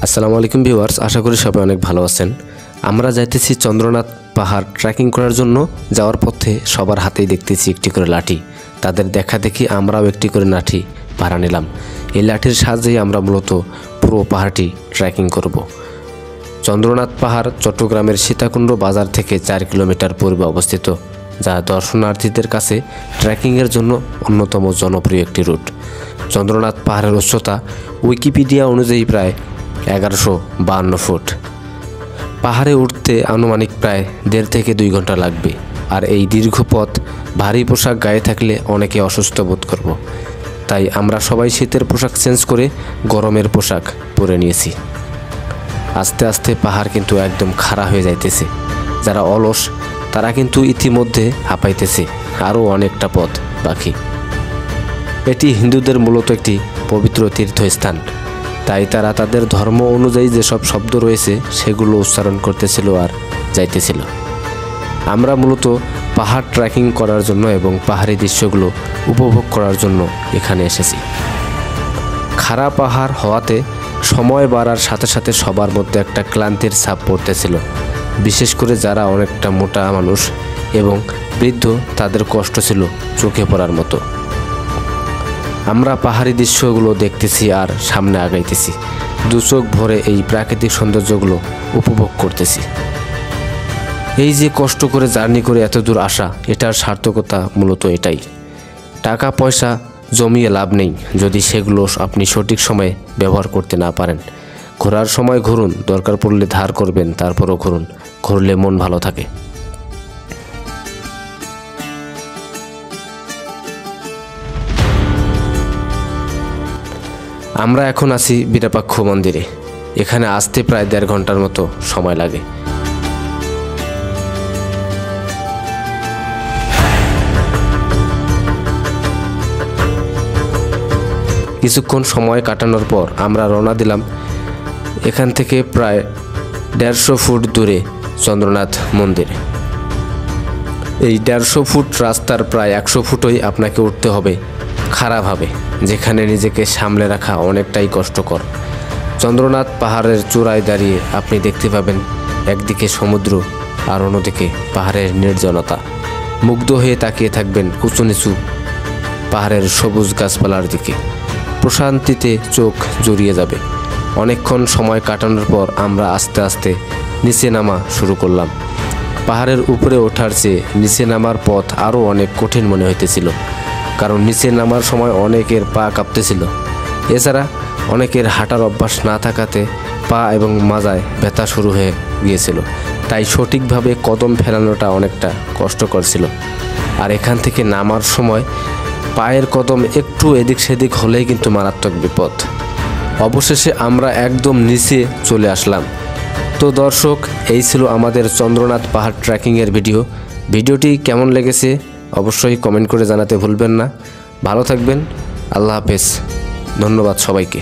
আসসালামু আলাইকুম ভিউয়ার্স, আশা করি সবাই অনেক ভালো আছেন। আমরা যাইতেছি চন্দ্রনাথ পাহাড় ট্রেকিং করার জন্য। যাওয়ার পথে সবার হাতেই দেখতেছি একটি করে লাঠি। তাদের দেখা দেখি আমরাও একটি করে লাঠি ভাড়া নিলাম। এই লাঠির সাহায্যেই আমরা মূলত পুরো পাহাড়টি ট্রেকিং করব। চন্দ্রনাথ পাহাড় চট্টগ্রামের সীতাকুণ্ড বাজার থেকে 4 কিলোমিটার পূর্বে অবস্থিত, যা দর্শনার্থীদের কাছে ট্রেকিংয়ের জন্য অন্যতম জনপ্রিয় একটি রুট। চন্দ্রনাথ পাহাড়ের উচ্চতা উইকিপিডিয়া অনুযায়ী প্রায় 1152 ফুট। পাহাড়ে উঠতে আনুমানিক প্রায় 1.5 থেকে 2 ঘন্টা লাগবে। আর এই দীর্ঘ পথ ভারী পোশাক গায়ে থাকলে অনেকে অসুস্থ বোধ করব। তাই আমরা সবাই শীতের পোশাক চেঞ্জ করে গরমের পোশাক পরে নিয়েছি। আস্তে আস্তে পাহাড় কিন্তু একদম খাড়া হয়ে যাইতেছে। যারা অলস তারা কিন্তু ইতিমধ্যে হাঁপাইতেছে, আরও অনেকটা পথ বাকি। এটি হিন্দুদের মূলত একটি পবিত্র তীর্থস্থান, তাই তারা তাদের ধর্ম অনুযায়ী যেসব শব্দ রয়েছে সেগুলো উচ্চারণ করতেছিল আর যাইতেছিল। আমরা মূলত পাহাড় ট্রেকিং করার জন্য এবং পাহাড়ি দৃশ্যগুলো উপভোগ করার জন্য এখানে এসেছি। খাড়া পাহাড় হওয়াতে সময় বাড়ার সাথে সাথে সবার মধ্যে একটা ক্লান্তির ছাপ পড়তেছিল। বিশেষ করে যারা অনেকটা মোটা মানুষ এবং বৃদ্ধ, তাদের কষ্ট ছিল চোখে পড়ার মতো। আমরা পাহাড়ি দৃশ্যগুলো দেখতেছি আর সামনে আগাইতেছি, দু চোখ ভরে এই প্রাকৃতিক সৌন্দর্যগুলো উপভোগ করতেছি। এই যে কষ্ট করে জার্নি করে এত দূর আসা, এটার সার্থকতা মূলত এটাই। টাকা পয়সা জমিয়ে লাভ নেই যদি সেগুলো আপনি সঠিক সময়ে ব্যবহার করতে না পারেন। ঘোরার সময় ঘুরুন, দরকার পড়লে ধার করবেন, তারপরও ঘুরুন। ঘুরলে মন ভালো থাকে। আমরা এখন আছি বিরাপাক্ষ মন্দিরে। এখানে আসতে প্রায় 1.5 ঘন্টার মতো সময় লাগে। কিছুক্ষণ সময় কাটানোর পর আমরা রওনা দিলাম এখান থেকে প্রায় 150 ফুট দূরে চন্দ্রনাথ মন্দিরে। এই 150 ফুট রাস্তার প্রায় 100 ফুটই আপনাকে উঠতে হবে খাড়াভাবে, যেখানে নিজেকে সামলে রাখা অনেকটাই কষ্টকর। চন্দ্রনাথ পাহাড়ের চূড়ায় দাঁড়িয়ে আপনি দেখতে পাবেন একদিকে সমুদ্র আর অন্যদিকে পাহাড়ের নির্জনতা। মুগ্ধ হয়ে তাকিয়ে থাকবেন উঁচু নিচু পাহাড়ের সবুজ গাছপালার দিকে। প্রশান্তিতে চোখ জড়িয়ে যাবে। অনেকক্ষণ সময় কাটানোর পর আমরা আস্তে আস্তে নিচে নামা শুরু করলাম। পাহাড়ের উপরে ওঠার চেয়ে নিচে নামার পথ আরও অনেক কঠিন মনে হইতেছিল, কারণ নিচে নামার সময় অনেকের পা কাঁপতেছিল। এছাড়া অনেকের হাঁটার অভ্যাস না থাকাতে পা এবং মাজায় ব্যথা শুরু হয়ে গিয়েছিল, তাই সঠিকভাবে কদম ফেরানোটা অনেকটা কষ্টকর ছিল। আর এখান থেকে নামার সময় পায়ের কদম একটু এদিক সেদিক হলেই কিন্তু মারাত্মক বিপদ। অবশেষে আমরা একদম নিচে চলে আসলাম। তো দর্শক, এই ছিল আমাদের চন্দ্রনাথ পাহাড় ট্রেকিংয়ের ভিডিওটি কেমন লেগেছে অবশ্যই কমেন্ট করে জানাতে ভুলবেন না। ভালো থাকবেন। আল্লাহ হাফেজ। ধন্যবাদ সবাইকে।